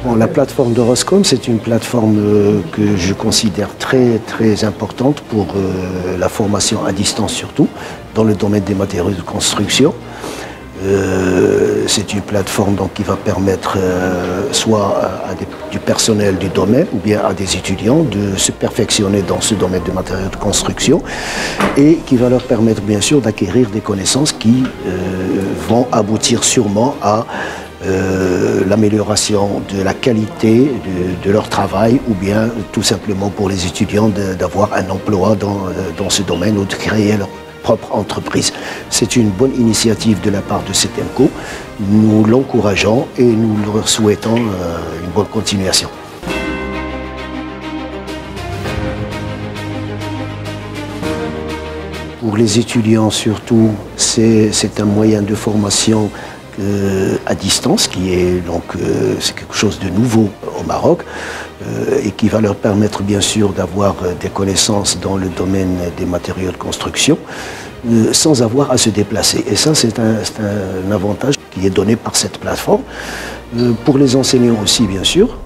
Bon, la plateforme de Roscom, c'est une plateforme que je considère très importante pour la formation à distance surtout, dans le domaine des matériaux de construction. C'est une plateforme donc, qui va permettre soit du personnel du domaine ou bien à des étudiants de se perfectionner dans ce domaine des matériaux de construction et qui va leur permettre bien sûr d'acquérir des connaissances qui vont aboutir sûrement à l'amélioration de la qualité de leur travail ou bien tout simplement pour les étudiants d'avoir un emploi dans ce domaine ou de créer leur propre entreprise. C'est une bonne initiative de la part de CETEMCO. Nous l'encourageons et nous leur souhaitons une bonne continuation. Pour les étudiants surtout, c'est un moyen de formation à distance qui est donc c'est quelque chose de nouveau au Maroc et qui va leur permettre bien sûr d'avoir des connaissances dans le domaine des matériaux de construction sans avoir à se déplacer. Et ça c'est un avantage qui est donné par cette plateforme. Pour les enseignants aussi bien sûr.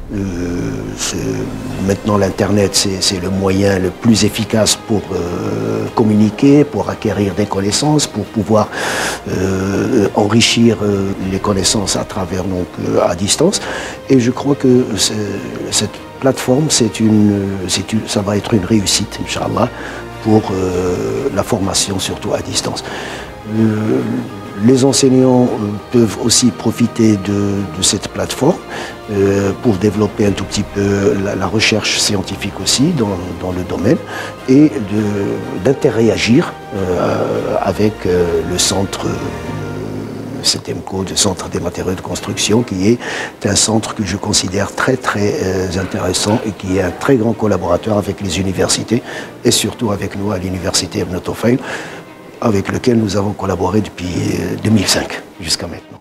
Maintenant l'internet c'est le moyen le plus efficace pour communiquer, pour acquérir des connaissances, pour pouvoir enrichir les connaissances à travers donc à distance. Et je crois que cette plateforme ça va être une réussite, Inch'Allah, pour la formation surtout à distance. Les enseignants peuvent aussi profiter de cette plateforme pour développer un tout petit peu la recherche scientifique aussi dans le domaine et d'interréagir avec le centre CETEMCO, le centre des matériaux de construction, qui est un centre que je considère très intéressant et qui est un très grand collaborateur avec les universités et surtout avec nous à l'université Ibn Tufayl, avec lequel nous avons collaboré depuis 2005 jusqu'à maintenant.